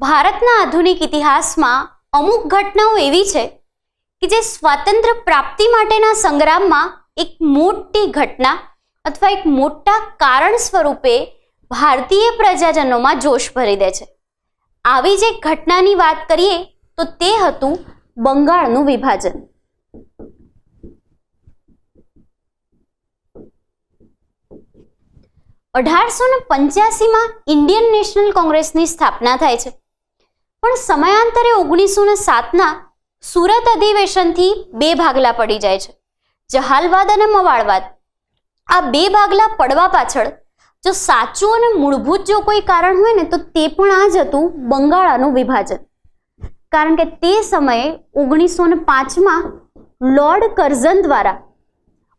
ભારતના આધુનિક ઇતિહાસમાં અમુક ઘટનાઓ એવી છે કે જે સ્વાતંત્ર્ય પ્રાપ્તિ માટેના સંગ્રામમાં એક મોટી ઘટના અથવા એક મોટા કારણ સ્વરૂપે ભારતીય પ્રજાજનોમાં જોશ ભરી દે છે. આવી જ એક ઘટનાની વાત કરીએ તો તે હતું બંગાળનું વિભાજન. 1885માં ઇન્ડિયન નેશનલ કોંગ્રેસની સ્થાપના થાય છે, પણ સમયાંતરે 1907ના સુરત અધિવેશનથી બે ભાગલા પડી જાય છે, જહાલવાદ અને મવાળવાદ. આ બે ભાગલા પડવા પાછળ જો સાચું અને મૂળભૂત જો કોઈ કારણ હોય ને તો તે પણ આ જ હતું, બંગાળનું વિભાજન. કારણ કે તે સમયે 1905માં લોર્ડ કર્ઝન દ્વારા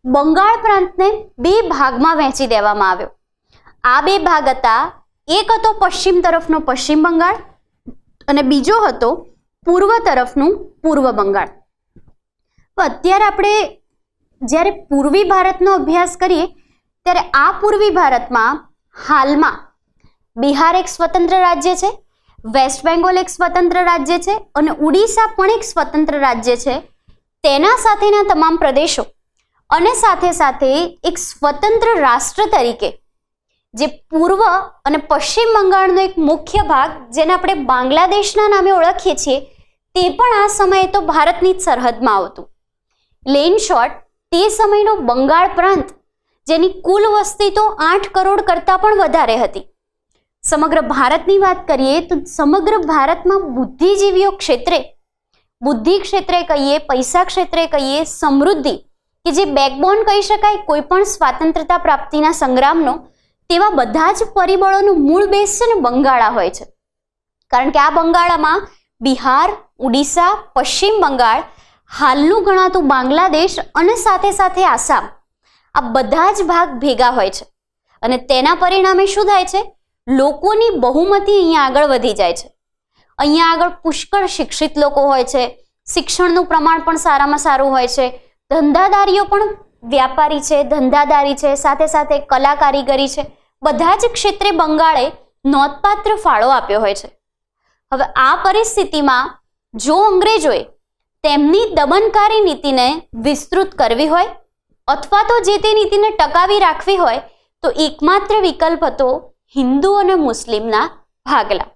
બંગાળ પ્રાંતને બે ભાગમાં વહેંચી દેવામાં આવ્યો. આ બે ભાગ હતા, એક હતો પશ્ચિમ તરફનો પશ્ચિમ બંગાળ અને બીજો હતો પૂર્વ તરફનું પૂર્વ બંગાળ. અત્યારે આપણે જ્યારે પૂર્વી ભારતનો અભ્યાસ કરીએ ત્યારે આ પૂર્વી ભારતમાં હાલમાં બિહાર એક સ્વતંત્ર રાજ્ય છે, વેસ્ટ બેંગોલ એક સ્વતંત્ર રાજ્ય છે અને ઉડીસા પણ એક સ્વતંત્ર રાજ્ય છે. તેના સાથેના તમામ પ્રદેશો અને સાથે સાથે એક સ્વતંત્ર રાષ્ટ્ર તરીકે જે પૂર્વ અને પશ્ચિમ બંગાળનો એક મુખ્ય ભાગ જેને આપણે બાંગ્લાદેશના નામે ઓળખીએ છીએ તે પણ આ સમયે તો ભારતની જ સરહદમાં આવતું. ઇન શોર્ટ, તે સમયનો બંગાળ પ્રાંત જેની કુલ વસ્તી તો 8 કરોડ કરતાં પણ વધારે હતી. સમગ્ર ભારતની વાત કરીએ તો સમગ્ર ભારતમાં બુદ્ધિજીવીઓ ક્ષેત્રે, બુદ્ધિ ક્ષેત્રે કહીએ, પૈસા ક્ષેત્રે કહીએ, સમૃદ્ધિ કે જે બેકબોન કહી શકાય કોઈ પણ સ્વાતંત્રતા પ્રાપ્તિના સંગ્રામનો, તેવા બધા જ પરિબળોનું મૂળ બેઝ છે ને બંગાળા હોય છે. કારણ કે આ બંગાળામાં બિહાર, ઉડીસા, પશ્ચિમ બંગાળ, હાલનું ગણાતું બાંગ્લાદેશ અને સાથે સાથે આસામ, આ બધા જ ભાગ ભેગા હોય છે. અને તેના પરિણામે શું થાય છે? લોકોની બહુમતી અહીંયા આગળ વધી જાય છે. અહીંયા આગળ પુષ્કળ શિક્ષિત લોકો હોય છે, શિક્ષણનું પ્રમાણ પણ સારામાં સારું હોય છે, ધંધાદારીઓ પણ વ્યાપારી છે, ધંધાદારી છે, સાથે સાથે કલા કારીગરી છે, બધા જ ક્ષેત્રે બંગાળે નોંધપાત્ર ફાળો આપ્યો હોય છે. હવે આ પરિસ્થિતિમાં જો અંગ્રેજોએ તેમની દમનકારી નીતિને વિસ્તૃત કરવી હોય અથવા તો જે તે નીતિને ટકાવી રાખવી હોય તો એકમાત્ર વિકલ્પ હતો હિન્દુ અને મુસ્લિમના ભાગલા.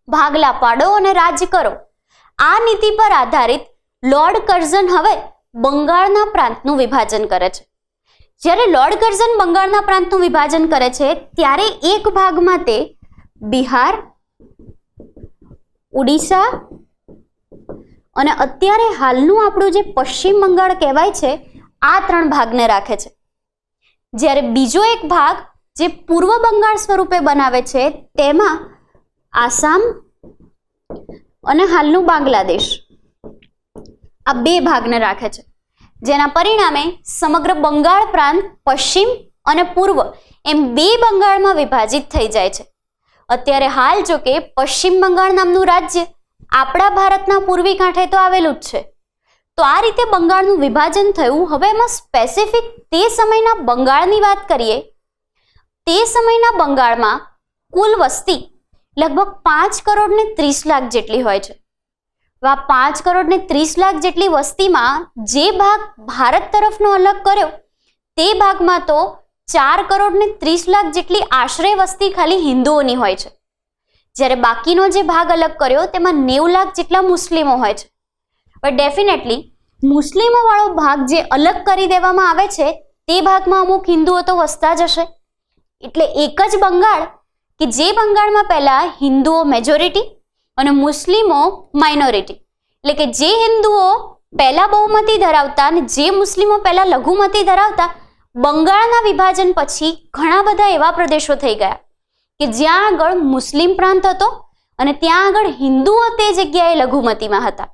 ભાગલા પાડો અને રાજ કરો. આ નીતિ પર આધારિત લોર્ડ કર્ઝન હવે બંગાળના પ્રાંતનું વિભાજન કરે છે. જ્યારે લોર્ડ કર્ઝન બંગાળના પ્રાંતનું વિભાજન કરે છે ત્યારે એક ભાગમાં તે બિહાર, ઉડીસા અને અત્યારે હાલનું આપણું જે પશ્ચિમ બંગાળ કહેવાય છે આ 3 ભાગને રાખે છે. જ્યારે બીજો એક ભાગ જે પૂર્વ બંગાળ સ્વરૂપે બનાવે છે તેમાં આસામ અને હાલનું બાંગ્લાદેશ, આ બે ભાગને રાખે છે. જેના પરિણામે સમગ્ર બંગાળ પ્રાંત પશ્ચિમ અને પૂર્વ એમ બે બંગાળમાં વિભાજિત થઈ જાય છે. અત્યારે હાલ જો કે પશ્ચિમ બંગાળ નામનું રાજ્ય આપણા ભારતના પૂર્વી કાંઠે તો આવેલું જ છે. તો આ રીતે બંગાળનું વિભાજન થયું. હવે એમાં સ્પેસિફિક તે સમયના બંગાળની વાત કરીએ, તે સમયના બંગાળમાં કુલ વસ્તી લગભગ 5 કરોડ ને 30 લાખ જેટલી હોય છે. આ 5 કરોડ ને 30 લાખ જેટલી વસ્તીમાં જે ભાગ ભારત તરફનો અલગ કર્યો તે ભાગમાં તો 4 કરોડ ને 30 લાખ જેટલી આશરે વસ્તી ખાલી હિન્દુઓની હોય છે. જ્યારે બાકીનો જે ભાગ અલગ કર્યો તેમાં 90 લાખ જેટલા મુસ્લિમો હોય છે. પણ ડેફિનેટલી મુસ્લિમો વાળો ભાગ જે અલગ કરી દેવામાં આવે છે તે ભાગમાં અમુક હિન્દુઓ તો વસતા જ હશે. એટલે એક જ બંગાળ કે જે બંગાળમાં પહેલા હિન્દુઓ મેજોરિટી અને મુસ્લિમો માઇનોરિટી, એટલે કે જે હિન્દુઓ પહેલા બહુમતી ધરાવતા અને જે મુસ્લિમો પહેલા લઘુમતી ધરાવતા, બંગાળના વિભાજન પછી ઘણા બધા એવા પ્રદેશો થઈ ગયા કે જ્યાં આગળ મુસ્લિમ પ્રાંત હતો અને ત્યાં આગળ હિન્દુઓ તે જગ્યાએ લઘુમતીમાં હતા.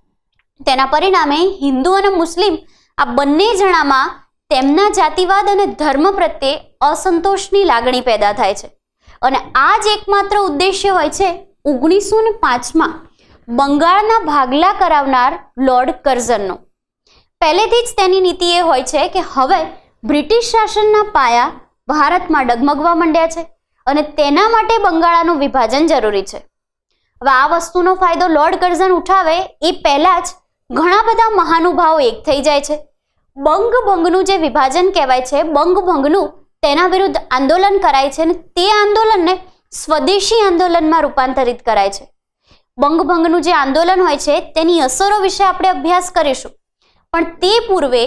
તેના પરિણામે હિન્દુ અને મુસ્લિમ આ બંને જણામાં તેમના જાતિવાદ અને ધર્મ પ્રત્યે અસંતોષની લાગણી પેદા થાય છે. અને આ જ એકમાત્ર ઉદ્દેશ્ય હોય છે 1905માં બંગાળના ભાગલા કરાવનાર લોર્ડ કર્ઝનનો. પહેલેથી જ તેની નીતિ એ હોય છે કે હવે બ્રિટિશ શાસનના પાયા ભારતમાં ડગમગવા માંડ્યા છે અને તેના માટે બંગાળનું વિભાજન જરૂરી છે. હવે આ વસ્તુનો ફાયદો લોર્ડ કર્ઝન ઉઠાવે એ પહેલા જ ઘણા બધા મહાનુભાવો એક થઈ જાય છે. બંગભંગનું જે વિભાજન કહેવાય છે, બંગભંગનું, તેના વિરુદ્ધ આંદોલન કરાય છે અને તે આંદોલનને સ્વદેશી આંદોલનમાં રૂપાંતરિત કરાય છે. બંગભંગનું જે આંદોલન હોય છે તેની અસરો વિશે આપણે અભ્યાસ કરીશું, પણ તે પૂર્વે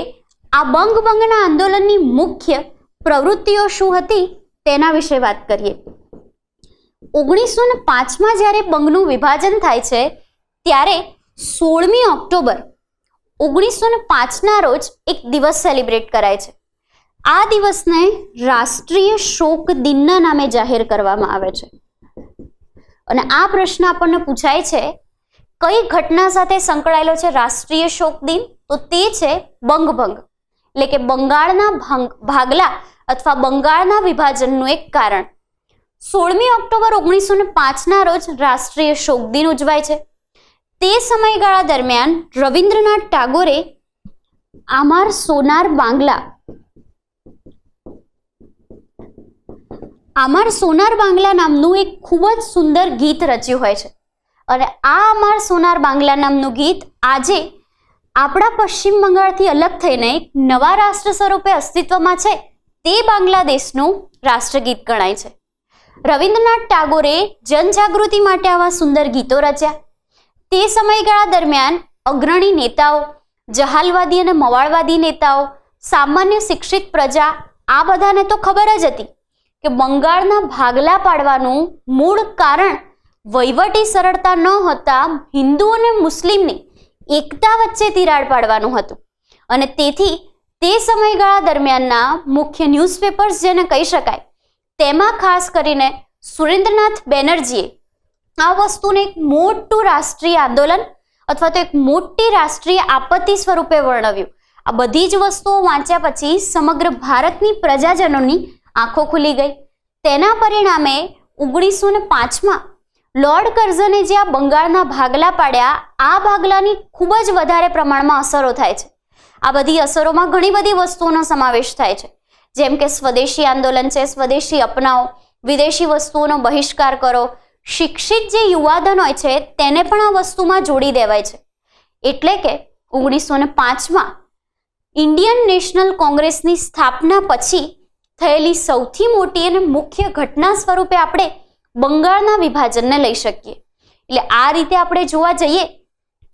આ બંગભંગના આંદોલનની મુખ્ય પ્રવૃત્તિઓ શું હતી તેના વિશે વાત કરીએ. 1905માં જ્યારે બંગનું વિભાજન થાય છે ત્યારે 16મી ઓક્ટોબર 1905ના રોજ એક દિવસ સેલિબ્રેટ કરાય છે. આ દિવસને રાષ્ટ્રીય શોક દિનના નામે જાહેર કરવામાં આવે છે. અને આ પ્રશ્ન આપણને પૂછાય છે, કઈ ઘટના સાથે સંકળાયેલો છે રાષ્ટ્રીય શોક દિન? તો તે છે બંગભંગ, એટલે કે બંગાળના ભાગલા અથવા બંગાળના વિભાજનનું એક કારણ. 16મી ઓક્ટોબર 1905ના રોજ રાષ્ટ્રીય શોક દિન ઉજવાય છે. તે સમયગાળા દરમિયાન રવિન્દ્રનાથ ટાગોરે આમાર સોનાર બાંગ્લા નામનું એક ખૂબ જ સુંદર ગીત રચ્યું હોય છે. અને આ અમાર સોનાર બાંગ્લા નામનું ગીત આજે આપણા પશ્ચિમ બંગાળથી અલગ થઈને એક નવા રાષ્ટ્ર સ્વરૂપે અસ્તિત્વમાં છે તે બાંગ્લાદેશનું રાષ્ટ્રગીત ગણાય છે. રવિન્દ્રનાથ ટાગોરે જનજાગૃતિ માટે આવા સુંદર ગીતો રચ્યા. તે સમયગાળા દરમિયાન અગ્રણી નેતાઓ, જહાલવાદી અને મવાળવાદી નેતાઓ, સામાન્ય શિક્ષિત પ્રજા, આ બધાને તો ખબર જ હતી કે બંગાળના ભાગલા પાડવાનું મૂળ કારણ વહીવટી સરળતા ન હતા, હિન્દુ અને મુસ્લિમની એકતા વચ્ચે તિરાડ પાડવાનું હતું. અને તેથી તે સમયગાળા દરમિયાનના મુખ્ય ન્યૂઝપેપર્સ જેને કહી શકાય તેમાં ખાસ કરીને સુરેન્દ્રનાથ બેનર્જીએ આ વસ્તુને એક મોટું રાષ્ટ્રીય આંદોલન અથવા તો એક મોટી રાષ્ટ્રીય આપત્તિ સ્વરૂપે વર્ણવ્યું. આ બધી જ વસ્તુઓ વાંચ્યા પછી સમગ્ર ભારતની પ્રજાજનોની આંખો ખુલી ગઈ. તેના પરિણામે 1905માં લોર્ડ કર્ઝને જે આ બંગાળના ભાગલા પાડ્યા, આ ભાગલાની ખૂબ જ વધારે પ્રમાણમાં અસરો થાય છે. આ બધી અસરોમાં ઘણી બધી વસ્તુઓનો સમાવેશ થાય છે, જેમ કે સ્વદેશી આંદોલન છે, સ્વદેશી અપનાવો, વિદેશી વસ્તુઓનો બહિષ્કાર કરો, શિક્ષિત જે યુવાધન હોય છે તેને પણ આ વસ્તુમાં જોડી દેવાય છે. એટલે કે 1905માં ઇન્ડિયન નેશનલ કોંગ્રેસની સ્થાપના પછી થયેલી સૌથી મોટી અને મુખ્ય ઘટના સ્વરૂપે આપણે બંગાળના વિભાજનને લઈ શકીએ. એટલે આ રીતે આપણે જોવા જઈએ,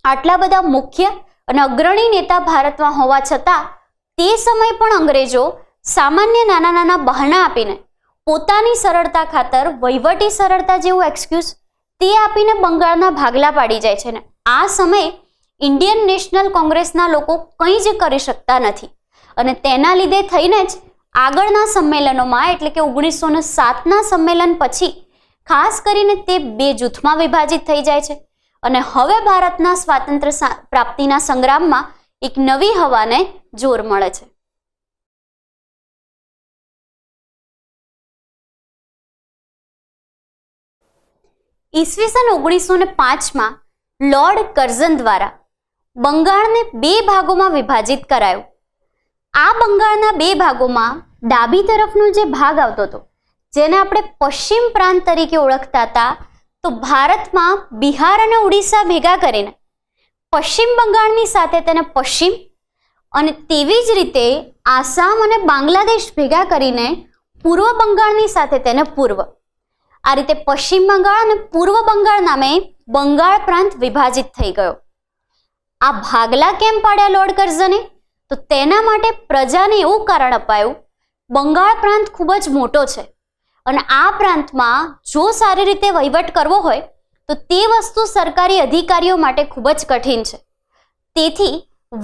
આટલા બધા મુખ્ય અને અગ્રણી નેતા ભારતમાં હોવા છતાં તે સમય પણ અંગ્રેજો સામાન્ય નાના નાના બહાના આપીને પોતાની સરળતા ખાતર વહીવટી સરળતા જેવું એક્સક્યુઝ તે આપીને બંગાળના ભાગલા પાડી જાય છે. ને આ સમયે ઇન્ડિયન નેશનલ કોંગ્રેસના લોકો કંઈ જ કરી શકતા નથી. અને તેના લીધે થઈને જ આગળના સંમેલનોમાં, એટલે કે 1907ના સંમેલન પછી ખાસ કરીને તે બે જૂથમાં વિભાજિત થઈ જાય છે. અને હવે ભારતના સ્વાતંત્ર્ય પ્રાપ્તિના સંગ્રામમાં એક નવી હવાને જોર મળે છે. ઈસવીસન 1905માં લોર્ડ કર્ઝન દ્વારા બંગાળને બે ભાગોમાં વિભાજિત કરાયું. આ બંગાળના બે ભાગોમાં ડાબી તરફનો જે ભાગ આવતો હતો, જેને આપણે પશ્ચિમ પ્રાંત તરીકે ઓળખતા હતા, તો ભારતમાં બિહાર અને ઓડિશા ભેગા કરીને પશ્ચિમ બંગાળની સાથે તેને પશ્ચિમ, અને તેવી જ રીતે આસામ અને બાંગ્લાદેશ ભેગા કરીને પૂર્વ બંગાળની સાથે તેને પૂર્વ. આ રીતે પશ્ચિમ બંગાળ અને પૂર્વ બંગાળ નામે બંગાળ પ્રાંત વિભાજિત થઈ ગયો. આ ભાગલા કેમ પાડ્યા લોર્ડ કર્ઝને? તો તેના માટે પ્રજાને એવું કારણ અપાયું, બંગાળ પ્રાંત ખૂબ જ મોટો છે અને આ પ્રાંતમાં જો સારી રીતે વહીવટ કરવો હોય તો તે વસ્તુ સરકારી અધિકારીઓ માટે ખૂબ જ કઠિન છે. તેથી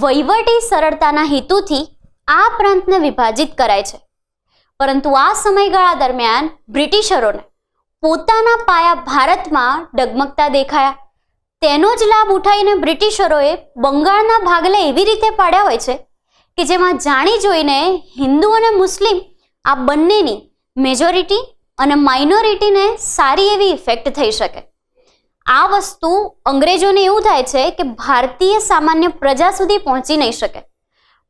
વહીવટી સરળતાના હેતુથી આ પ્રાંતને વિભાજિત કરાય છે. પરંતુ આ સમયગાળા દરમિયાન બ્રિટિશરોને પોતાના પાયા ભારતમાં ડગમગતા દેખાયા. તેનો જ લાભ ઉઠાવીને બ્રિટિશરોએ બંગાળના ભાગલા એવી રીતે પાડ્યા હોય છે કે જેમાં જાણી જોઈને હિન્દુ અને મુસ્લિમ આ બંનેની મેજોરિટી અને માઇનોરિટીને સારી એવી ઇફેક્ટ થઈ શકે. આ વસ્તુ અંગ્રેજોને એવું થાય છે કે ભારતીય સામાન્ય પ્રજા સુધી પહોંચી નહીં શકે,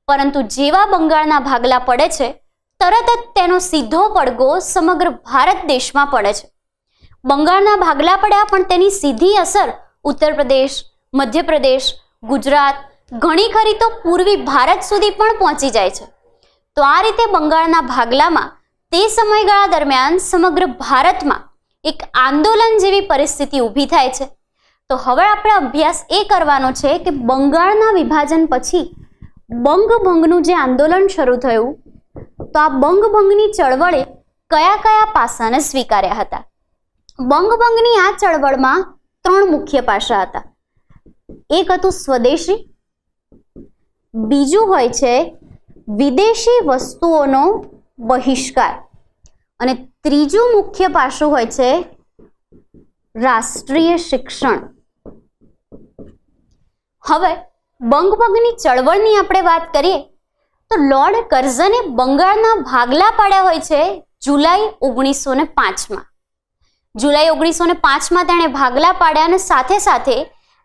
પરંતુ જેવા બંગાળના ભાગલા પડે છે તરત જ તેનો સીધો પડઘો સમગ્ર ભારત દેશમાં પડે છે. બંગાળના ભાગલા પડ્યા, પણ તેની સીધી અસર ઉત્તર પ્રદેશ, મધ્યપ્રદેશ, ગુજરાત, ઘણી ખરી તો પૂર્વી ભારત સુધી પણ પહોંચી જાય છે. તો આ રીતે બંગાળના ભાગલામાં તે સમયગાળા દરમિયાન સમગ્ર ભારતમાં એક આંદોલન જેવી પરિસ્થિતિ ઊભી થાય છે. તો હવે આપણે અભ્યાસ એ કરવાનો છે કે બંગાળના વિભાજન પછી બંગભંગનું જે આંદોલન શરૂ થયું, તો આ બંગભંગની ચળવળે કયા કયા પાસાને સ્વીકાર્યા હતા. બંગભંગની આ ચળવળમાં 3 મુખ્ય પાસા હતા. એક હતું સ્વદેશી, બીજું હોય છે વિદેશી વસ્તુઓનો બહિષ્કાર, અને ત્રીજું મુખ્ય પાસું હોય છે રાષ્ટ્રીય શિક્ષણ. હવે બંગભંગની ચળવળની આપણે વાત કરીએ તો લોર્ડ કર્ઝને બંગાળના ભાગલા પાડ્યા હોય છે જુલાઈ 1905માં. જુલાઈ 1905માં તેણે ભાગલા પાડ્યા, અને સાથે સાથે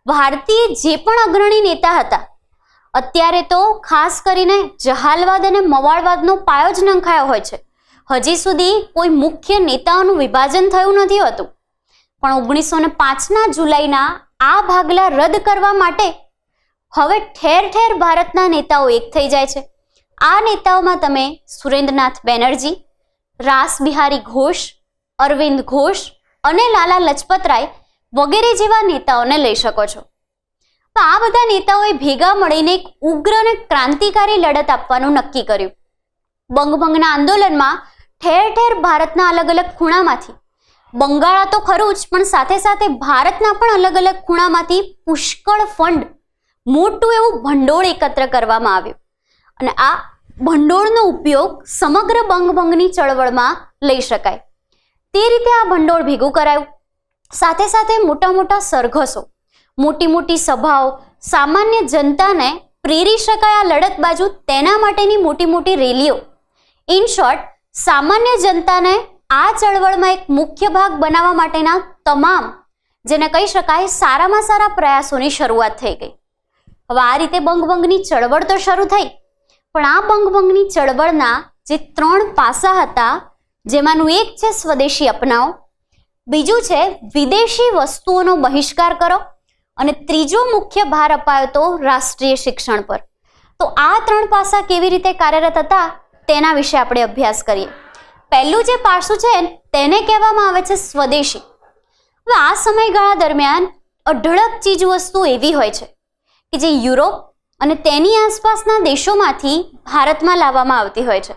ભારતીય જે પણ અગ્રણી નેતા હતા, અત્યારે તો ખાસ કરીને જહાલવાદ અને મવાળવાદનો પાયો જ નંખાયો હોય છે, હજી સુધી કોઈ મુખ્ય નેતાઓનું વિભાજન થયું નથી હોતું, પણ 1905ના જુલાઈના આ ભાગલા રદ કરવા માટે હવે ઠેર ઠેર ભારતના નેતાઓ એક થઈ જાય છે. આ નેતાઓમાં તમે સુરેન્દ્રનાથ બેનર્જી, રાસ બિહારી ઘોષ, અરવિંદ ઘોષ અને લાલા લજપત રાય વગેરે જેવા નેતાઓને લઈ શકો છો. આ બધા નેતાઓએ ભેગા મળીને એક ઉગ્ર અને ક્રાંતિકારી લડત આપવાનું નક્કી કર્યું. બંગભંગના આંદોલનમાં ઠેર ઠેર ભારતના અલગ અલગ ખૂણામાંથી, બંગાળા તો ખરું જ, પણ સાથે સાથે ભારતના પણ અલગ અલગ ખૂણામાંથી પુષ્કળ ફંડ, મોટું એવું ભંડોળ એકત્ર કરવામાં આવ્યું, અને આ ભંડોળનો ઉપયોગ સમગ્ર બંગભંગની ચળવળમાં લઈ શકાય તે રીતે આ ભંડોળ ભેગું કરાયું. સાથે સાથે મોટા મોટા સરઘસો, મોટી મોટી સભાઓ, સામાન્ય જનતાને પ્રેરી શકાય આ લડત બાજુ તેના માટેની મોટી મોટી રેલીઓ, ઇન શોર્ટ સામાન્ય જનતાને આ ચળવળમાં એક મુખ્ય ભાગ બનાવવા માટેના તમામ, જેને કહી શકાય સારામાં સારા પ્રયાસોની શરૂઆત થઈ ગઈ. હવે આ રીતે બંગભંગની ચળવળ તો શરૂ થઈ, પણ આ બંગભંગની ચળવળના જે 3 પાસા હતા, જેમાંનું એક છે સ્વદેશી અપનાવો, બીજું છે વિદેશી વસ્તુઓનો બહિષ્કાર કરો, અને ત્રીજો મુખ્ય ભાર અપાયો તો રાષ્ટ્રીય શિક્ષણ પર. તો આ 3 પાસા કેવી રીતે કાર્યરત હતા તેના વિશે આપણે અભ્યાસ કરીએ. પહેલું જે પાસું છે તેને કહેવામાં આવે છે સ્વદેશી. હવે આ સમયગાળા દરમિયાન અઢળક ચીજ વસ્તુ એવી હોય છે કે જે યુરોપ અને તેની આસપાસના દેશોમાંથી ભારતમાં લાવવામાં આવતી હોય છે.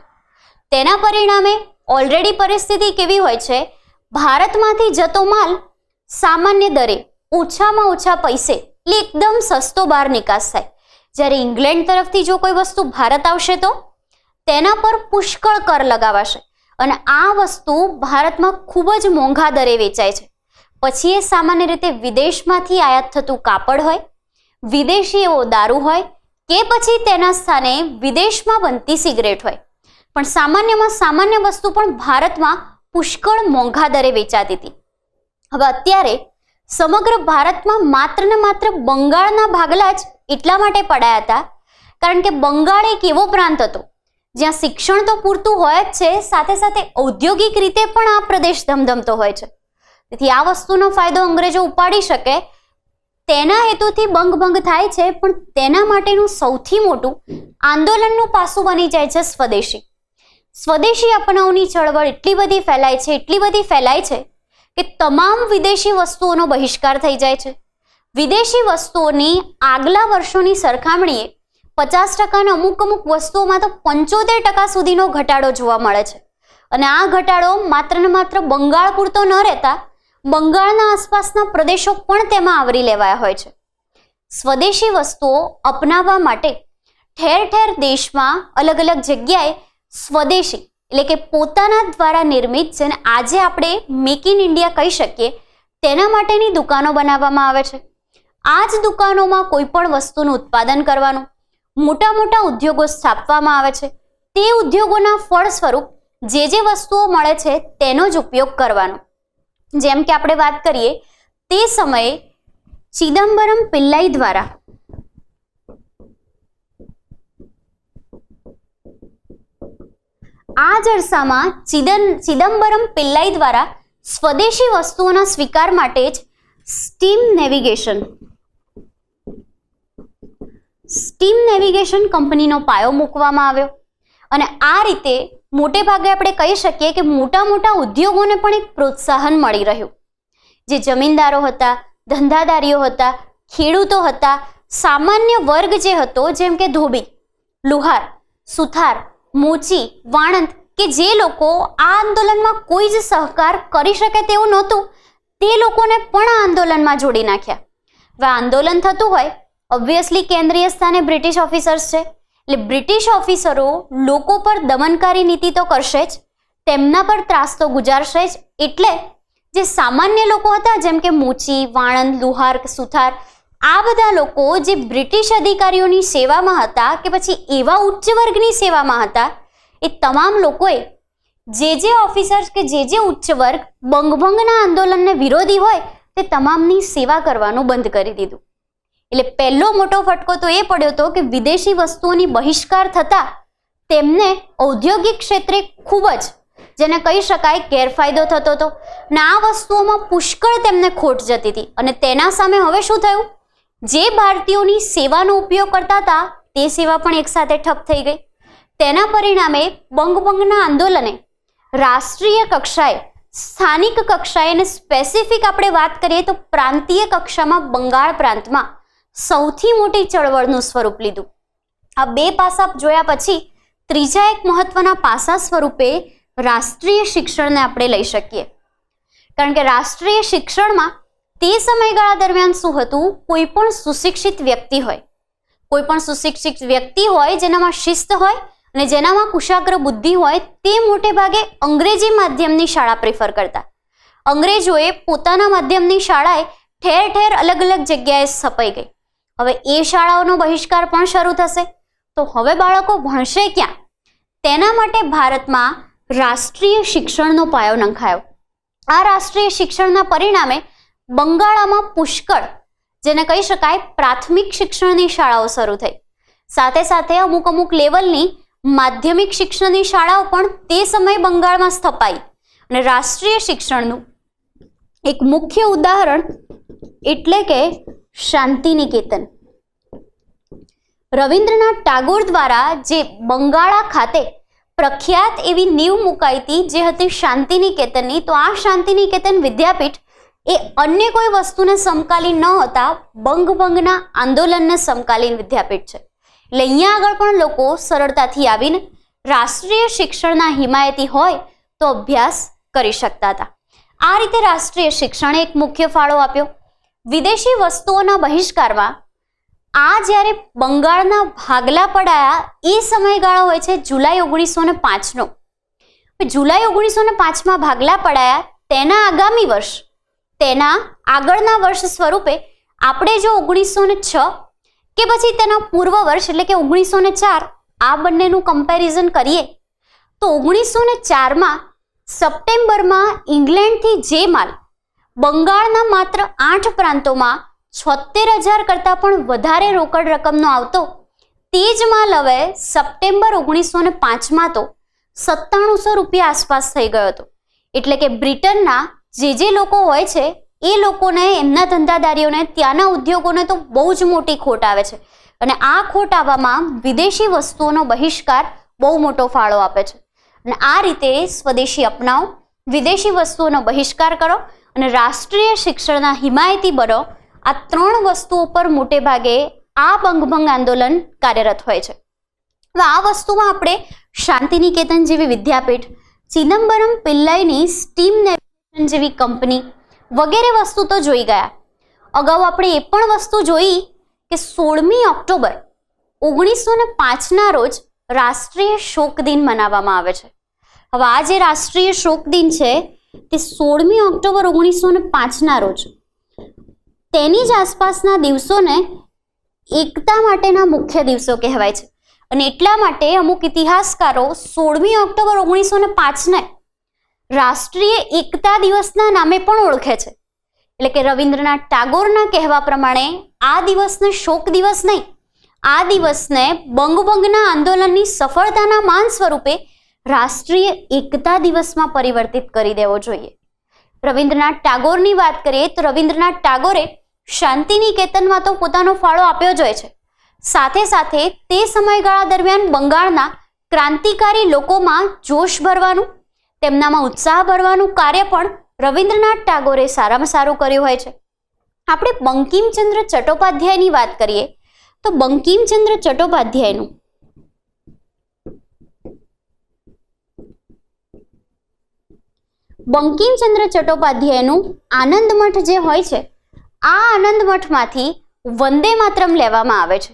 તેના પરિણામે ઓલરેડી પરિસ્થિતિ કેવી હોય છે, ભારતમાંથી જતો માલ સામાન્ય દરે ઓછામાં ઓછા પૈસે એટલે એકદમ સસ્તો બહાર નિકાસ થાય. જ્યારે ઇંગ્લેન્ડ તરફથી જો કોઈ વસ્તુ ભારત આવશે તો તેના પર પુષ્કળ કર લગાવાશે, અને આ વસ્તુ ભારતમાં ખૂબ જ મોંઘા દરે વેચાય છે. પછી એ સામાન્ય રીતે વિદેશમાંથી આયાત થતું કાપડ હોય, વિદેશી એવો દારૂ હોય, કે પછી તેના સ્થાને વિદેશમાં બનતી સિગરેટ હોય, પણ સામાન્યમાં સામાન્ય વસ્તુ પણ ભારતમાં પુષ્કળ મોંઘા દરે વેચાતી હતી. હવે અત્યારે સમગ્ર ભારતમાં માત્ર ને માત્ર બંગાળના ભાગલા જ એટલા માટે પડાયા હતા કારણ કે બંગાળ એક એવો પ્રાંત હતો જ્યાં શિક્ષણ તો પૂરતું હોય જ છે, સાથે સાથે ઔદ્યોગિક રીતે પણ આ પ્રદેશ ધમધમતો હોય છે. તેથી આ વસ્તુનો ફાયદો અંગ્રેજો ઉપાડી શકે તેના હેતુથી બંગભંગ થાય છે, પણ તેના માટેનું સૌથી મોટું આંદોલનનું પાસું બની જાય છે સ્વદેશી. સ્વદેશી અપનાવની ચળવળ એટલી બધી ફેલાય છે કે તમામ વિદેશી વસ્તુઓનો બહિષ્કાર થઈ જાય છે. વિદેશી વસ્તુઓની આગલા વર્ષોની સરખામણીએ 50% અમુક વસ્તુઓમાં તો 75% સુધીનો ઘટાડો જોવા મળે છે. અને આ ઘટાડો માત્ર ને માત્ર બંગાળ પૂરતો ન રહેતા બંગાળના આસપાસના પ્રદેશો પણ તેમાં આવરી લેવાયા હોય છે. સ્વદેશી વસ્તુઓ અપનાવવા માટે ઠેર ઠેર દેશમાં અલગ અલગ જગ્યાએ સ્વદેશી એટલે કે પોતાના દ્વારા નિર્મિત, જેને આજે આપણે મેક ઇન ઇન્ડિયા કહી શકીએ, તેના માટેની દુકાનો બનાવવામાં આવે છે. આ જ દુકાનોમાં કોઈ પણ વસ્તુનું ઉત્પાદન કરવાનું, મોટા મોટા ઉદ્યોગો સ્થાપવામાં આવે છે. તે ઉદ્યોગોના ફળ સ્વરૂપ જે વસ્તુઓ મળે છે તેનો જ ઉપયોગ કરવાનો. જેમ કે આપણે વાત કરીએ તે સમયે ચિદમ્બરમ પિલ્લાઈ દ્વારા આ જ અરસામાં ચિદમ્બરમ પિલ્લાઈ દ્વારા સ્વદેશી વસ્તુઓના સ્વીકાર માટે જ સ્ટીમ નેવિગેશન કંપનીનો પાયો મૂકવામાં આવ્યો અને આ રીતે મોટે ભાગે આપણે કહી શકીએ કે મોટા મોટા ઉદ્યોગોને પણ એક પ્રોત્સાહન મળી રહ્યું. જે જમીનદારો હતા, ધંધાદારીઓ હતા, ખેડૂતો હતા, સામાન્ય વર્ગ જે હતો, જેમ કે ધોબી, લુહાર, સુથાર, મોચી, વાણંદ, કે જે લોકો આ આંદોલનમાં કોઈ જ સહકાર કરી શકે તેવું નહોતું, તે લોકોને પણ આ આંદોલનમાં જોડી નાખ્યા. હવે આંદોલન થતું હોય, ઓબ્વિયસલી કેન્દ્રીય સ્થાને બ્રિટિશ ઓફિસર્સ છે, એટલે બ્રિટિશ ઓફિસરો લોકો પર દમનકારી નીતિ તો કરશે જ, તેમના પર ત્રાસ તો ગુજારશે જ. એટલે જે સામાન્ય લોકો હતા, જેમ કે મોચી, વાણંદ, લુહાર, સુથાર, આ બધા લોકો જે બ્રિટિશ અધિકારીઓની સેવામાં હતા કે પછી એવા ઉચ્ચ વર્ગની સેવામાં હતા, એ તમામ લોકોએ જે ઓફિસર્સ કે જે ઉચ્ચ વર્ગ બંગભંગના આંદોલનને વિરોધી હોય તે તમામની સેવા કરવાનું બંધ કરી દીધું. એટલે પહેલો મોટો ફટકો તો એ પડ્યો હતો કે વિદેશી વસ્તુઓની બહિષ્કાર થતા તેમને ઔદ્યોગિક ક્ષેત્રે ખૂબ જ, જેને કહી શકાય, ગેરફાયદો થતો હતો અને આ વસ્તુઓમાં પુષ્કળ તેમને ખોટ જતી હતી. અને તેના સામે હવે શું થયું? જે ભારતીયોની સેવાનો ઉપયોગ કરતા હતા તે સેવા પણ એકસાથે ઠપ થઈ ગઈ. તેના પરિણામે બંગભંગના આંદોલને રાષ્ટ્રીય કક્ષાએ, સ્થાનિક કક્ષાએ અને સ્પેસિફિક આપણે વાત કરીએ તો પ્રાંતીય કક્ષામાં બંગાળ પ્રાંતમાં સૌથી મોટી ચળવળનું સ્વરૂપ લીધું. આ બે પાસા જોયા પછી ત્રીજા એક મહત્વના પાસા સ્વરૂપે રાષ્ટ્રીય શિક્ષણને આપણે લઈ શકીએ. કારણ કે રાષ્ટ્રીય શિક્ષણમાં તે સમયગાળા દરમિયાન શું હતું? કોઈ પણ સુશિક્ષિત વ્યક્તિ હોય, જેનામાં શિસ્ત હોય અને જેનામાં કુશાગ્ર બુદ્ધિ હોય, તે મોટે ભાગે અંગ્રેજી માધ્યમની શાળા પ્રિફર કરતા. અંગ્રેજોએ પોતાના માધ્યમની શાળાએ ઠેર ઠેર અલગ અલગ જગ્યાએ સ્થપાઈ ગઈ. હવે એ શાળાઓનો બહિષ્કાર પણ શરૂ થશે, તો હવે બાળકો ભણશે ક્યાં? તેના માટે ભારતમાં રાષ્ટ્રીય શિક્ષણનો પાયો નંખાયો. આ રાષ્ટ્રીય શિક્ષણના પરિણામે બંગાળમાં પુષ્કળ, જેને કહી શકાય, પ્રાથમિક શિક્ષણની શાળાઓ શરૂ થઈ. સાથે સાથે અમુક લેવલની માધ્યમિક શિક્ષણની શાળાઓ પણ તે સમયે બંગાળમાં સ્થપાઈ. અને રાષ્ટ્રીય શિક્ષણનું એક મુખ્ય ઉદાહરણ એટલે કે શાંતિનિકેતન. રવિન્દ્રનાથ ટાગોર દ્વારા જે બંગાળા ખાતે પ્રખ્યાત એવી નીવ મુકાઈ હતી, જે હતી શાંતિનિકેતનની. તો આ શાંતિનિકેતન વિદ્યાપીઠ એ અન્ય કોઈ વસ્તુને સમકાલીન ન હતા, બંગભંગના આંદોલનને સમકાલીન વિદ્યાપીઠ છે. એટલે અહીંયા આગળ પણ લોકો સરળતાથી આવીને રાષ્ટ્રીય શિક્ષણના હિમાયતી હોય તો અભ્યાસ કરી શકતા હતા. આ રીતે રાષ્ટ્રીય શિક્ષણે એક મુખ્ય ફાળો આપ્યો. વિદેશી વસ્તુઓના બહિષ્કારમાં આ જ્યારે બંગાળના ભાગલા પડાયા એ સમયગાળો હોય છે જુલાઈ 1905નો. જુલાઈ 1905માં ભાગલા પડાયા, તેના આગામી વર્ષ, તેના આગળના વર્ષ સ્વરૂપે આપણે જો 1906 કે પછી તેના પૂર્વ વર્ષ એટલે કે 1904 આ બંનેનું કમ્પેરિઝન કરીએ તો 1904માં સપ્ટેમ્બરમાં ઇંગ્લેન્ડથી જે માલ બંગાળના માત્ર 8 પ્રાંતોમાં 76,000 કરતાં પણ વધારે રોકડ રકમનો આવતો, તે જ માલ હવે સપ્ટેમ્બર 1905માં તો 9700 રૂપિયા આસપાસ થઈ ગયો હતો. એટલે કે બ્રિટનના જે લોકો હોય છે એ લોકોને, એમના ધંધાદારીઓને, ત્યાંના ઉદ્યોગોને તો બહુ જ મોટી ખોટ આવે છે. અને આ ખોટ આવવામાં વિદેશી વસ્તુઓનો બહિષ્કાર બહુ મોટો ફાળો આપે છે. અને આ રીતે સ્વદેશી અપનાવો, વિદેશી વસ્તુઓનો બહિષ્કાર કરો અને રાષ્ટ્રીય શિક્ષણના હિમાયતી બનો. આ 3 વસ્તુઓ પર મોટે ભાગે આ બંગભંગ આંદોલન કાર્યરત હોય છે. હવે આ વસ્તુમાં આપણે શાંતિનિકેતન જેવી વિદ્યાપીઠ, ચિદમ્બરમ પિલ્લાઈની સ્ટીમ નેવિગેશન જેવી કંપની વગેરે વસ્તુ તો જોઈ ગયા. અગાઉ આપણે એ પણ વસ્તુ જોઈ કે 16મી ઓક્ટોબર 1905ના રોજ રાષ્ટ્રીય શોક દિન મનાવવામાં આવે છે. હવે આ જે રાષ્ટ્રીય શોક દિન છે તે 16મી ઓક્ટોબર 1905ના રોજ, તેની જ આસપાસના દિવસોને એકતા માટેના મુખ્ય દિવસો કહેવાય છે. અને એટલા માટે અમુક ઇતિહાસકારો 16મી ઓક્ટોબર 1905ને રાષ્ટ્રીય એકતા દિવસના નામે પણ ઓળખે છે. એટલે કે રવિન્દ્રનાથ ટાગોરના કહેવા પ્રમાણે આ દિવસને શોક દિવસ નહીં, આ દિવસને બંગભંગના આંદોલનની સફળતાના માન સ્વરૂપે રાષ્ટ્રીય એકતા દિવસમાં પરિવર્તિત કરી દેવો જોઈએ. રવિન્દ્રનાથ ટાગોરની વાત કરીએ તો રવિન્દ્રનાથ ટાગોરે શાંતિનિકેતનમાં તો પોતાનો ફાળો આપ્યો જ હોય છે. સાથે સાથે તે સમયગાળા દરમિયાન બંગાળના ક્રાંતિકારી લોકોમાં જોશ ભરવાનું, તેમનામાં ઉત્સાહ ભરવાનું કાર્ય પણ રવિન્દ્રનાથ ટાગોરે સારામાં સારું કર્યું હોય છે. આપણે બંકિમચંદ્ર ચટ્ટોપાધ્યાયની વાત કરીએ તો બંકિમચંદ્ર ચટ્ટોપાધ્યાયનું આનંદ મઠ જે હોય છે, આ આનંદ મઠમાંથી વંદે માતરમ લેવામાં આવે છે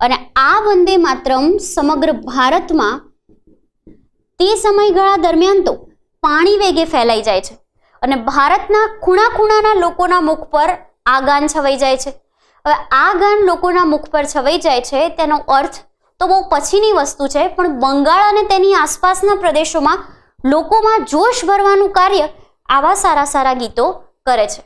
અને આ વંદે માતરમ સમગ્ર ભારતમાં તે સમયગાળા દરમિયાન તો પાણી વેગે ફેલાઈ જાય છે અને ભારતના ખૂણા ખૂણાના લોકોના મુખ પર આ ગાન છવાઈ જાય છે. હવે આ ગાન લોકોના મુખ પર છવાઈ જાય છે તેનો અર્થ તો બહુ પછીની વસ્તુ છે, પણ બંગાળ અને તેની આસપાસના પ્રદેશોમાં લોકોમાં જોશ ભરવાનું કાર્ય આવા સારા સારા ગીતો કરે છે.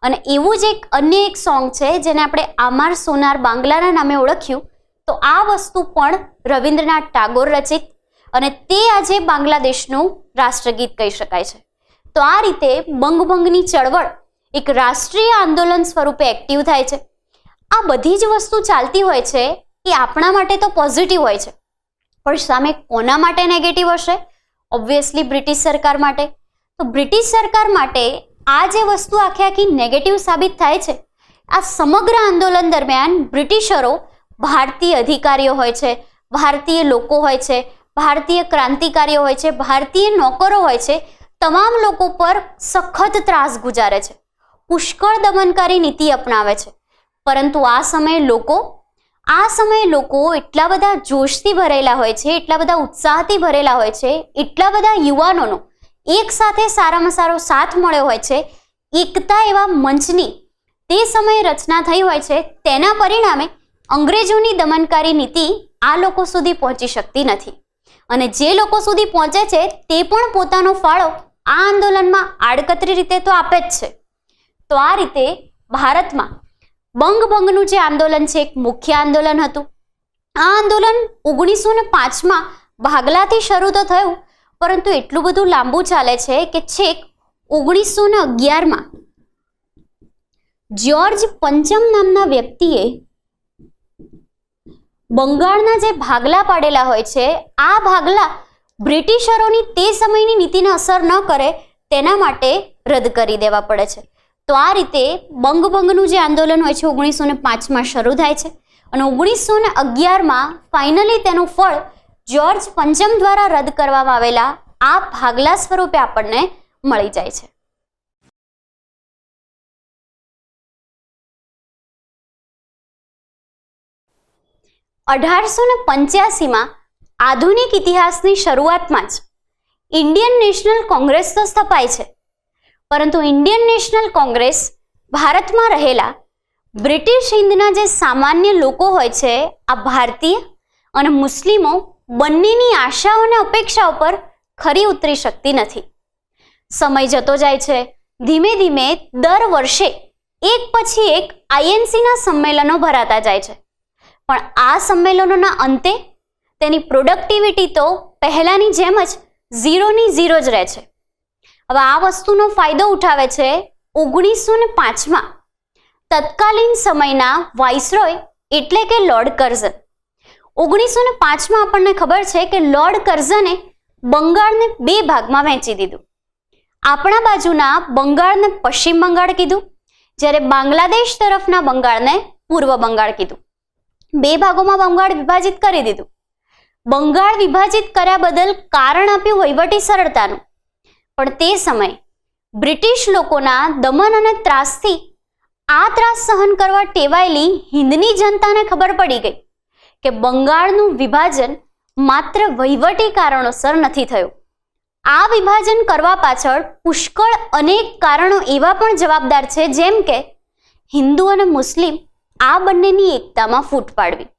અને એવું જ અન્ય એક સોંગ છે જેને આપણે આમાર સોનાર બાંગ્લાના નામે ઓળખ્યું, તો આ વસ્તુ પણ રવિન્દ્રનાથ ટાગોર રચિત અને તે આજે બાંગ્લાદેશનું રાષ્ટ્રગીત કહી શકાય છે. તો આ રીતે બંગભંગની ચળવળ એક રાષ્ટ્રીય આંદોલન સ્વરૂપે એક્ટિવ થાય છે. આ બધી જ વસ્તુ ચાલતી હોય છે એ આપણા માટે તો પોઝિટિવ હોય છે, પણ સામે કોના માટે નેગેટિવ હશે? ઓબ્વિયસલી બ્રિટિશ સરકાર માટે. તો બ્રિટિશ સરકાર માટે આ જે વસ્તુ આખી નેગેટિવ સાબિત થાય છે, આ સમગ્ર આંદોલન દરમિયાન બ્રિટિશરો ભારતીય અધિકારીઓ હોય છે, ભારતીય લોકો હોય છે, ભારતીય ક્રાંતિકારીઓ હોય છે, ભારતીય નોકરો હોય છે, તમામ લોકો પર સખત ત્રાસ ગુજારે છે, પુષ્કળ દમનકારી નીતિ અપનાવે છે. પરંતુ આ સમયે લોકો એટલા બધા જોશથી ભરેલા હોય છે, એટલા બધા ઉત્સાહથી ભરેલા હોય છે, એટલા બધા યુવાનોનો એક સાથે સારામાં સારો સાથ મળ્યો હોય છે, એકતા એવા મંચની તે સમયે રચના થઈ હોય છે. તેના પરિણામે અંગ્રેજોની દમનકારી નીતિ આ લોકો સુધી પહોંચી શકતી નથી અને જે લોકો સુધી પહોંચે છે તે પણ પોતાનો ફાળો આ આંદોલનમાં આડકતરી રીતે તો આપે જ છે. તો આ રીતે ભારતમાં બંગભંગનું જે આંદોલન છે એક મુખ્ય આંદોલન હતું. આ આંદોલન 1905માં ભાગલાથી શરૂ તો થયું, પરંતુ એટલું બધું લાંબુ ચાલે છે કે છેક 1911માં જ્યોર્જ પંચમ નામના વ્યક્તિએ બંગાળના જે ભાગલા પાડેલા હોય છે, આ ભાગલા બ્રિટિશરોની તે સમયની નીતિને અસર ન કરે તેના માટે રદ કરી દેવા પડે છે. તો આ રીતે બંગભંગનું જે આંદોલન હોય છે 1905માં શરૂ થાય છે અને 1911માં ફાઇનલી તેનું ફળ જ્યોર્જ પંચમ દ્વારા રદ કરવામાં આવેલા આ ભાગલા સ્વરૂપે આપણને મળી જાય છે. માં આધુનિક ઇતિહાસની શરૂઆતમાં જ ઇન્ડિયન નેશનલ કોંગ્રેસ તો સ્થપાય છે, પરંતુ ઇન્ડિયન નેશનલ કોંગ્રેસ ભારતમાં રહેલા બ્રિટિશ હિંદના જે સામાન્ય લોકો હોય છે, આ ભારતીય અને મુસ્લિમો બંનેની આશાઓ અને અપેક્ષાઓ પર ખરી ઉતરી શકતી નથી. સમય જતો જાય છે, ધીમે ધીમે દર વર્ષે એક પછી એક આઈએનસીના સંમેલનો ભરાતા જાય છે, પણ આ સંમેલનોના અંતે તેની પ્રોડક્ટિવિટી તો પહેલાની જેમ જ ઝીરોની ઝીરો જ રહે છે. હવે આ વસ્તુનો ફાયદો ઉઠાવે છે 1905માં તત્કાલીન સમયના વાઇસરોય એટલે કે લોર્ડ કર્ઝન. 1905માં આપણને ખબર છે કે લોર્ડ કર્ઝને બંગાળને બે ભાગમાં વહેંચી દીધું. આપણા બાજુના બંગાળને પશ્ચિમ બંગાળ કીધું, જ્યારે બાંગ્લાદેશ તરફના બંગાળને પૂર્વ બંગાળ કીધું. બે ભાગોમાં બંગાળ વિભાજિત કરી દીધું. બંગાળ વિભાજિત કર્યા બદલ કારણ આપ્યું વહીવટી સરળતાનું, પણ તે સમયે બ્રિટિશ લોકોના દમન અને ત્રાસથી આ ત્રાસ સહન કરવા ટેવાયેલી હિંદની જનતાને ખબર પડી ગઈ કે બંગાળનું વિભાજન માત્ર વહીવટી કારણોસર નથી થયું. આ વિભાજન કરવા પાછળ પુષ્કળ અનેક કારણો એવા પણ જવાબદાર છે, જેમ કે હિન્દુ અને મુસ્લિમ આ બંનેની એકતામાં ફૂટ પાડવી.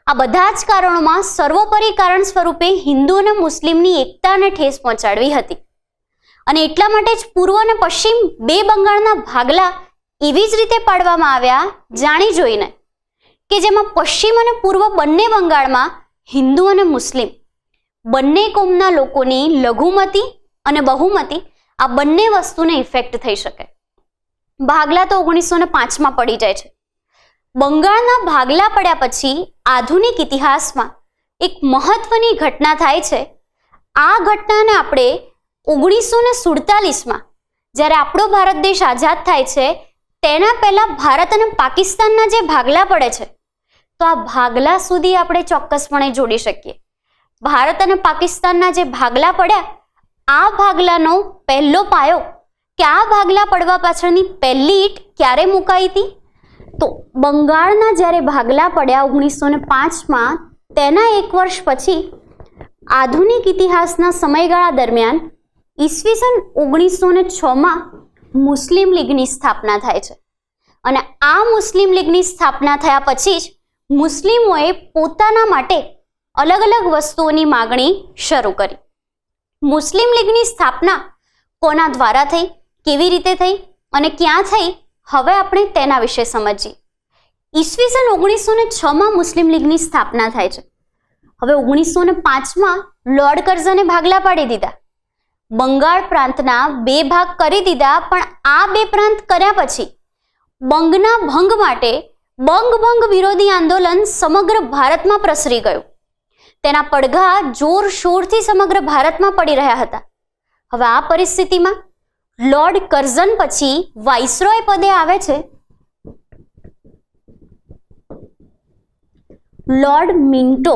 આ બધા જ કારણોમાં સર્વોપરી કારણ સ્વરૂપે હિન્દુ અને મુસ્લિમની એકતાને ઠેસ પહોંચાડવી હતી. અને એટલા માટે જ પૂર્વ અને પશ્ચિમ બે બંગાળના ભાગલા એવી જ રીતે પાડવામાં આવ્યા, જાણી જોઈને, કે જેમાં પશ્ચિમ અને પૂર્વ બંને બંગાળમાં હિન્દુ અને મુસ્લિમ બંને કોમના લોકોની લઘુમતી અને બહુમતી આ બંને વસ્તુને ઇફેક્ટ થઈ શકે. ભાગલા તો 1905માં પડી જાય છે. બંગાળના ભાગલા પડ્યા પછી આધુનિક ઇતિહાસમાં એક મહત્વની ઘટના થાય છે. આ ઘટનાને આપણે 1947માં જ્યારે આપણો ભારત દેશ આઝાદ થાય છે તેના પહેલા ભારત અને પાકિસ્તાનના જે ભાગલા પડે છે તો આ ભાગલા સુધી આપણે ચોક્કસપણે જોડી શકીએ. ભારત અને પાકિસ્તાનના જે ભાગલા પડ્યા, આ ભાગલાનો પહેલો પાયો કે આ ભાગલા પડવા પાછળની પહેલી ઈંટ ક્યારે મુકાઈ હતી? તો બંગાળના જ્યારે ભાગલા પડ્યા 1905માં, તેના 1 વર્ષ પછી આધુનિક ઇતિહાસના સમયગાળા દરમિયાન ઈસવીસન 1906માં મુસ્લિમ લીગની સ્થાપના થાય છે. અને આ મુસ્લિમ લીગની સ્થાપના થયા પછી જ મુસ્લિમોએ પોતાના માટે અલગ અલગ વસ્તુઓની માગણી શરૂ કરી. મુસ્લિમ લીગની સ્થાપના કોના દ્વારા થઈ, કેવી રીતે થઈ અને ક્યાં થઈ, હવે આપણે તેના વિશે સમજીએ. ઈસવીસન 1906માં મુસ્લિમ લીગની સ્થાપના થાય છે. હવે 1905માં લોર્ડ કર્ઝને ભાગલા પાડી દીધા. બંગાળ પ્રાંતના 2 ભાગ કરી દીધા. પણ આ 2 પ્રાંત કર્યા પછી બંગના ભંગ માટે બંગ વિરોધી આંદોલન સમગ્ર ભારતમાં પ્રસરી ગયું. તેના પડઘા જોરશોરથી સમગ્ર ભારતમાં પડી રહ્યા હતા. હવે આ પરિસ્થિતિમાં લોર્ડ કર્ઝન પછી વાઇસરોય પદે આવે છે લોર્ડ મિન્ટો.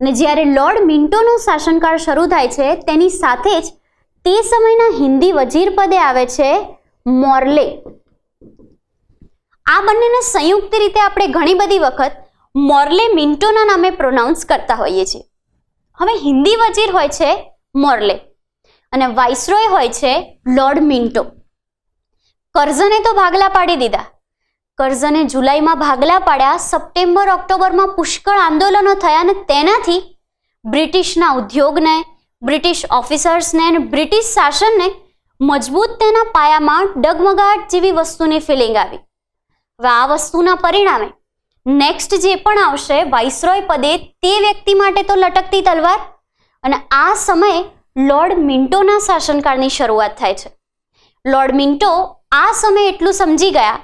અને જ્યારે લોર્ડ મિન્ટોનો શાસનકાળ શરૂ થાય છે તેની સાથે જ તે સમયના હિન્દી વજીર પદે આવે છે મોર્લે. આ બંનેને સંયુક્ત રીતે આપણે ઘણી બધી વખત મોર્લે મિન્ટોના નામે પ્રોનાઉન્સ કરતા હોઈએ છીએ. હવે હિન્દી વજીર હોય છે મોર્લે અને વાઇસરોય હોય છે લોર્ડ મિન્ટો. કર્ઝને તો ભાગલા પાડી દીધા. કર્ઝને જુલાઈમાં ભાગલા પાડ્યા. સપ્ટેમ્બર ઓક્ટોબરમાં પુષ્કળ આંદોલનો થયા અને તેનાથી બ્રિટિશના ઉદ્યોગને, બ્રિટિશ ઓફિસર્સને અને બ્રિટિશ શાસનને મજબૂત તેના પાયામાં ડગમગાટ જેવી વસ્તુની ફિલિંગ આવી. હવે આ વસ્તુના પરિણામે નેક્સ્ટ જે પણ આવશે વાઇસરોય પદે તે વ્યક્તિ માટે તો લટકતી તલવાર. અને આ સમયે લોર્ડ મિન્ટોના શાસનકાળની શરૂઆત થાય છે. લોર્ડ મિન્ટો આ સમયે એટલું સમજી ગયા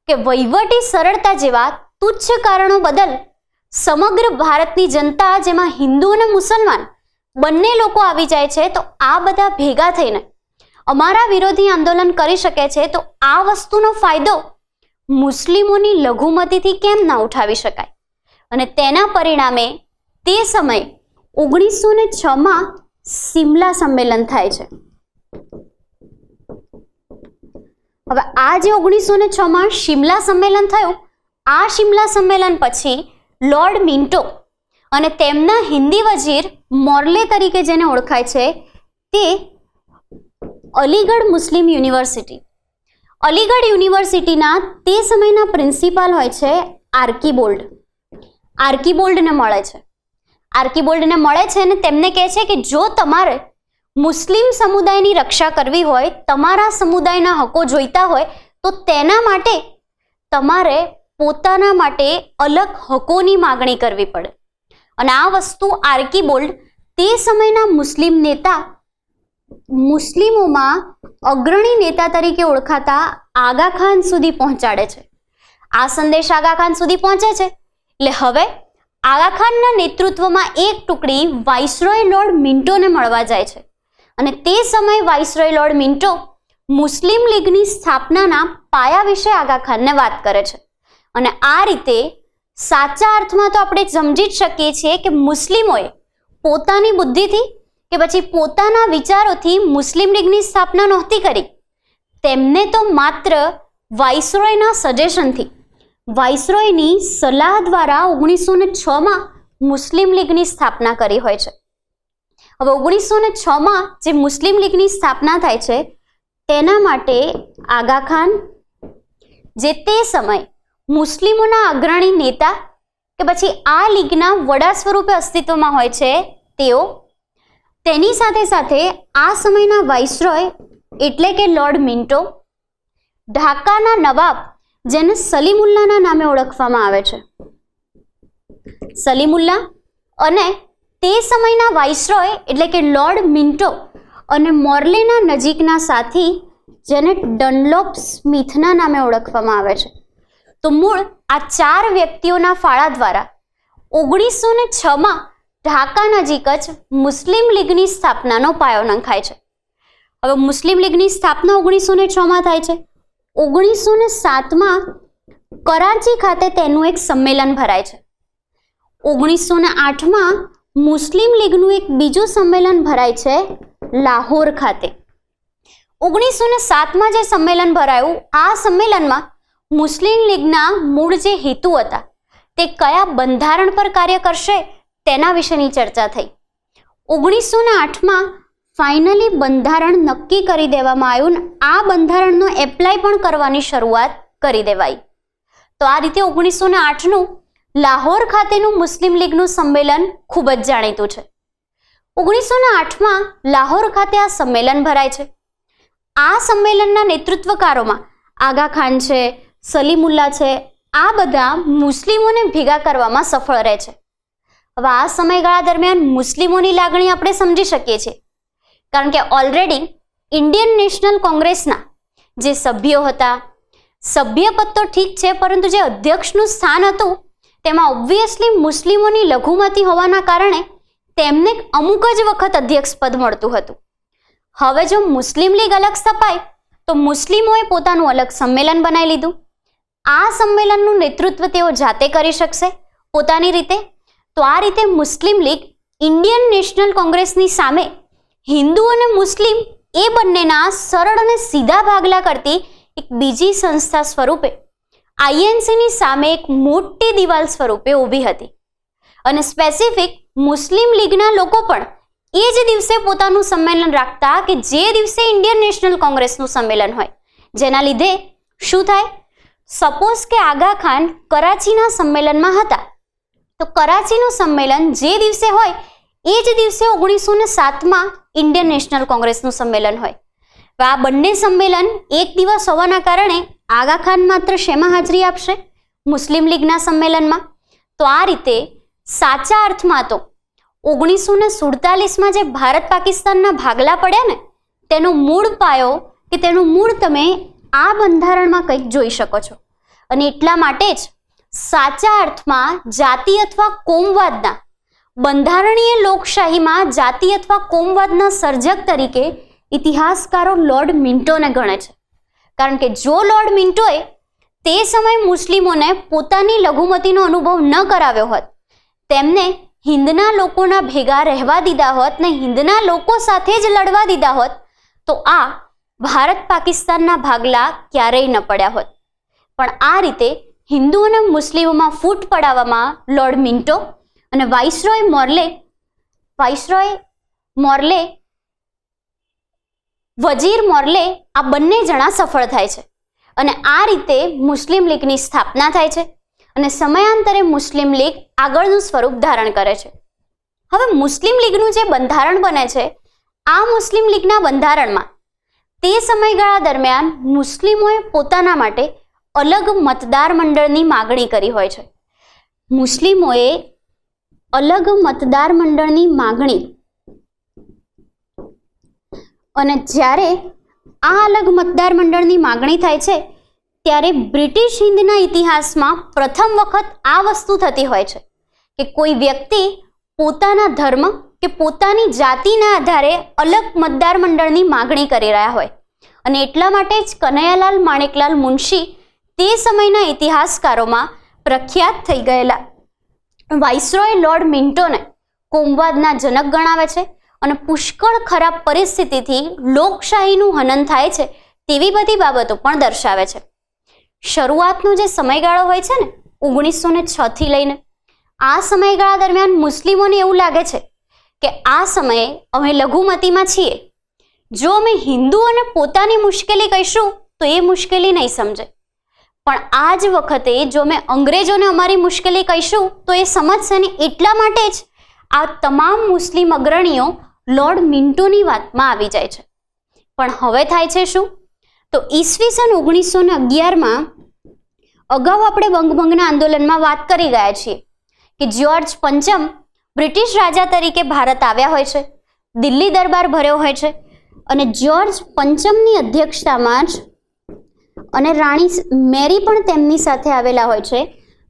કે વહીવટી સરળતા જેવા તુચ્છ કારણો બદલ સમગ્ર ભારતની જનતા, જેમાં હિન્દુ અને મુસલમાન બંને લોકો આવી જાય છે, તો આ બધા ભેગા થઈને અમારા વિરોધી આંદોલન કરી શકે છે. તો આ વસ્તુનો ફાયદો મુસ્લિમોની લઘુમતીથી કેમ ના ઉઠાવી શકાય? અને તેના પરિણામે તે સમયે 1906માં સિમલા સંમેલન થાય છે. હવે આ જે 1906માં શિમલા સંમેલન થયું, આ શિમલા સંમેલન પછી લોર્ડ મિન્ટો અને તેમના હિન્દી વજીર મોર્લે તરીકે જેને ઓળખાય છે તે અલીગઢ મુસ્લિમ યુનિવર્સિટી, અલીગઢ યુનિવર્સિટીના તે સમયના પ્રિન્સિપાલ હોય છે આર્કીબોલ્ડ. આર્કીબોલ્ડને મળે છે. આર્કીબોલ્ડને મળે છે અને તેમને કહે છે કે જો તમારે મુસ્લિમ સમુદાયની રક્ષા કરવી હોય, તમારા સમુદાયના હકો જોઈતા હોય, તો તેના માટે તમારે પોતાના માટે અલગ હકોની માગણી કરવી પડે. અને આ વસ્તુ આર્કીબોલ્ડ તે સમયના મુસ્લિમ નેતા, મુસ્લિમોમાં અગ્રણી નેતા તરીકે ઓળખાતા આગા ખાન સુધી પહોંચાડે છે. આ સંદેશ આગા ખાન સુધી પહોંચે છે એટલે હવે આગા ખાનના નેતૃત્વમાં એક ટુકડી વાઇસરોય લોર્ડ મિન્ટોને મળવા જાય છે. અને તે સમયે વાઇસરોય લોર્ડ મિન્ટો મુસ્લિમ લીગની સ્થાપનાના પાયા વિશે આગા ખાનને વાત કરે છે. અને આ રીતે સાચા અર્થમાં તો આપણે સમજી જ શકીએ છીએ કે મુસ્લિમોએ પોતાની બુદ્ધિથી કે પછી પોતાના વિચારોથી મુસ્લિમ લીગની સ્થાપના નહોતી કરી. તેમને તો માત્ર વાઇસરોયના સજેશનથી, વાઇસરોયની સલાહ દ્વારા 1906માં મુસ્લિમ લીગની સ્થાપના કરી હોય છે. હવે 1906માં જે મુસ્લિમ લીગની સ્થાપના થાય છે તેના માટે આગા ખાન, જે તે સમયે મુસ્લિમોના અગ્રણી નેતા કે પછી આ લીગના વડા સ્વરૂપે અસ્તિત્વમાં હોય છે, તેઓ, તેની સાથે સાથે આ સમયના વાઇસરોય એટલે કે લોર્ડ મિન્ટો, ઢાકાના નવાબ જેને સલીમુલ્લાના નામે ઓળખવામાં આવે છે, સલીમુલ્લા, અને તે સમયના વાઇસરોય એટલે કે લોર્ડ મિન્ટો અને મોર્લેના નજીકના સાથી જેને ડનલોપ સ્મિથના નામે ઓળખવામાં આવે છે. તો મૂળ આ 4 વ્યક્તિઓના ફાળા દ્વારા 1906માં ઢાકા નજીક જ મુસ્લિમ લીગની સ્થાપનાનો પાયો નંખાય છે. હવે મુસ્લિમ લીગની સ્થાપના 1906માં થાય છે. 1907માં કરાચી ખાતે તેનું એક સંમેલન ભરાય છે. 1908માં મુસ્લિમ લીગનું એક બીજું સંમેલન ભરાય છે લાહોર ખાતે. 1907માં જે સંમેલન ભરાયું, આ સંમેલનમાં મુસ્લિમ લીગના મૂળ જે હેતુ હતા તે કયા બંધારણ પર કાર્ય કરશે તેના વિશેની ચર્ચા થઈ. 1908માં ફાઇનલી બંધારણ નક્કી કરી દેવામાં આવ્યું ને આ બંધારણનો એપ્લાય પણ કરવાની શરૂઆત કરી દેવાઈ. તો આ રીતે 1908નું લાહોર ખાતેનું મુસ્લિમ લીગનું સંમેલન ખૂબ જ જાણીતું છે. 1908માં લાહોર ખાતે આ સંમેલન ભરાય છે. આ સંમેલનના નેતૃત્વકારોમાં આગા ખાન છે, સલીમુલ્લા છે, આ બધા મુસ્લિમોને ભેગા કરવામાં સફળ રહે છે. હવે આ સમયગાળા દરમિયાન મુસ્લિમોની લાગણી આપણે સમજી શકીએ છીએ, કારણ કે ઓલરેડી ઇન્ડિયન નેશનલ કોંગ્રેસના જે સભ્યો હતા, સભ્યપદ તો ઠીક છે, પરંતુ જે અધ્યક્ષનું સ્થાન હતું તેમાં ઓબ્વિયસલી મુસ્લિમોની લઘુમતી હોવાના કારણે તેમને અમુક જ વખત અધ્યક્ષ પદ મળતું હતું. હવે જો મુસ્લિમ લીગ અલગ સ્થપાય તો મુસ્લિમોએ પોતાનું અલગ સંમેલન બનાવી લીધું. આ સંમેલનનું નેતૃત્વ તેઓ જાતે કરી શકશે પોતાની રીતે. તો આ રીતે મુસ્લિમ લીગ ઇન્ડિયન નેશનલ કોંગ્રેસની સામે હિન્દુ અને મુસ્લિમ એ બંનેના સરળ અને સીધા ભાગલા કરતી એક બીજી સંસ્થા સ્વરૂપે આઈએનસીની સામે એક મોટી દિવાલ સ્વરૂપે ઊભી હતી. અને સ્પેસિફિક મુસ્લિમ લીગના લોકો પણ એ જ દિવસે પોતાનું સંમેલન રાખતા કે જે દિવસે ઇન્ડિયન નેશનલ કોંગ્રેસનું સંમેલન હોય. જેના લીધે શું થાય, સપોઝ કે આગા ખાન કરાચીના સંમેલનમાં હતા તો કરાચીનું સંમેલન જે દિવસે હોય એ જ દિવસે 1907માં ઇન્ડિયન નેશનલ કોંગ્રેસનું સંમેલન હોય. આ બંને સંમેલન એક દિવસ હોવાના કારણે આગા ખાન માત્ર શેમાં હાજરી આપશે? મુસ્લિમ લીગના સંમેલનમાં. તો આ રીતે સાચા અર્થમાં તો 1947માં જે ભારત પાકિસ્તાનના ભાગલા પડ્યા ને તેનો મૂળ પાયો કે તેનું મૂળ તમે આ બંધારણમાં કંઈક જોઈ શકો છો. અને એટલા માટે જ સાચા અર્થમાં જાતિ અથવા કોમવાદના બંધારણીય લોકશાહીમાં જાતિ અથવા કોમવાદના સર્જક તરીકે ઇતિહાસકારો લોર્ડ મિન્ટોને ગણે છે. કારણ કે જો લોર્ડ મિન્ટોએ તે સમયે મુસ્લિમોને પોતાની લઘુમતીનો અનુભવ ન કરાવ્યો હોત, તેમને હિન્દના લોકોના ભેગા રહેવા દીધા હોત ને હિન્દના લોકો સાથે જ લડવા દીધા હોત, તો આ ભારત પાકિસ્તાનના ભાગલા ક્યારેય ન પડ્યા હોત. પણ આ રીતે હિન્દુ અને મુસ્લિમોમાં ફૂટ પડાવવામાં લોર્ડ મિન્ટો અને વાઇસરોય મોર્લે વજીર મોર્લે આ બંને જણા સફળ થાય છે. અને આ રીતે મુસ્લિમ લીગની સ્થાપના થાય છે અને સમયાંતરે મુસ્લિમ લીગ આગળનું સ્વરૂપ ધારણ કરે છે. હવે મુસ્લિમ લીગનું જે બંધારણ બને છે, આ મુસ્લિમ લીગના બંધારણમાં તે સમયગાળા દરમિયાન મુસ્લિમોએ પોતાના માટે અલગ મતદાર મંડળની માગણી કરી હોય છે. મુસ્લિમોએ અલગ મતદાર મંડળની માગણી, અને જ્યારે આ અલગ મતદાર મંડળની માગણી થાય છે ત્યારે બ્રિટિશ હિન્દના ઇતિહાસમાં પ્રથમ વખત આ વસ્તુ થતી હોય છે કે કોઈ વ્યક્તિ પોતાના ધર્મ કે પોતાની જાતિના આધારે અલગ મતદાર મંડળની માગણી કરી રહ્યા હોય. અને એટલા માટે જ કનૈયાલાલ માણેકલાલ મુનશી તે સમયના ઇતિહાસકારોમાં પ્રખ્યાત થઈ ગયેલા વાઇસરોય લોર્ડ મિન્ટોને કોમવાદના જનક ગણાવે છે અને પુષ્કળ ખરાબ પરિસ્થિતિથી લોકશાહીનું હનન થાય છે તેવી બધી બાબતો પણ દર્શાવે છે. શરૂઆતનો જે સમયગાળો હોય છે ને 1906 થી લઈને આ સમયગાળા દરમિયાન મુસ્લિમોને એવું લાગે છે કે આ સમયે અમે લઘુમતીમાં છીએ. જો અમે હિન્દુઓને પોતાની મુશ્કેલી કહીશું તો એ મુશ્કેલી નહીં સમજે, પણ આ જ વખતે જો અમે અંગ્રેજોને અમારી મુશ્કેલી કહીશું તો એ સમજશે. ને એટલા માટે જ આ તમામ મુસ્લિમ અગ્રણીઓ લોર્ડ મિન્ટોની વાતમાં આવી જાય છે. પણ હવે થાય છે શું? તો ઈસવીસન 1911માં અગાઉ આપણે બંગભંગના આંદોલનમાં વાત કરી ગયા છીએ કે જ્યોર્જ પંચમ બ્રિટિશ રાજા તરીકે ભારત આવ્યા હોય છે, દિલ્હી દરબાર ભર્યો હોય છે અને જ્યોર્જ પંચમની અધ્યક્ષતામાં જ અને રાણી મેરી પણ તેમની સાથે આવેલા હોય છે.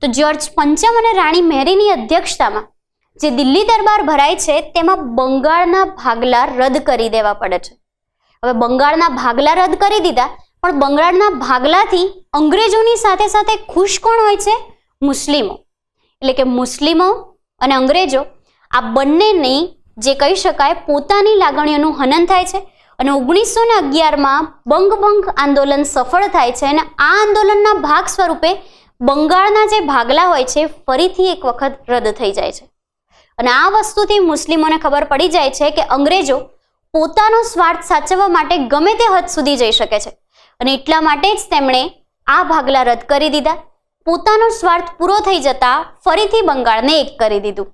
તો જ્યોર્જ પંચમ અને રાણી મેરીની અધ્યક્ષતામાં જે દિલ્હી દરબાર ભરાય છે તેમાં બંગાળના ભાગલા રદ કરી દેવા પડે છે. હવે બંગાળના ભાગલા રદ કરી દીધા, પણ બંગાળના ભાગલાથી અંગ્રેજોની સાથે સાથે ખુશ કોણ હોય છે? મુસ્લિમો. એટલે કે મુસ્લિમો અને અંગ્રેજો આ બંનેની જે કહી શકાય પોતાની લાગણીઓનું હનન થાય છે અને 1911માં બંગ આંદોલન સફળ થાય છે અને આ આંદોલનના ભાગ સ્વરૂપે બંગાળના જે ભાગલા હોય છે ફરીથી એક વખત રદ થઈ જાય છે. અને આ વસ્તુથી મુસ્લિમોને ખબર પડી જાય છે કે અંગ્રેજો પોતાનો સ્વાર્થ સાચવવા માટે ગમે તે હદ સુધી જઈ શકે છે અને એટલા માટે જ તેમણે આ ભાગલા રદ કરી દીધા. પોતાનો સ્વાર્થ પૂરો થઈ જતા ફરીથી બંગાળને એક કરી દીધું.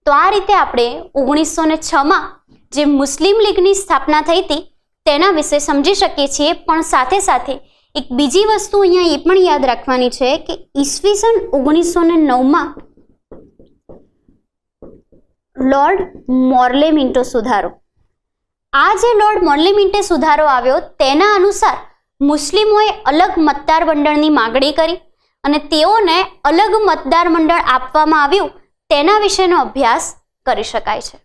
તો આ રીતે આપણે 1906માં જે મુસ્લિમ લીગની સ્થાપના થઈ હતી તેના વિશે સમજી શકીએ છીએ. પણ સાથે સાથે એક બીજી વસ્તુ અહીંયા એ પણ યાદ રાખવાની છે કે ઈસવીસન 1909માં લોર્ડ મોર્લે મિન્ટો સુધારો, આ જે લોર્ડ મોર્લે મિન્ટો સુધારો આવ્યો તેના અનુસાર મુસ્લિમોએ અલગ મતદાર મંડળની માગણી કરી અને તેઓને અલગ મતદાર મંડળ આપવામાં આવ્યું તેના વિશેનો અભ્યાસ કરી શકાય છે.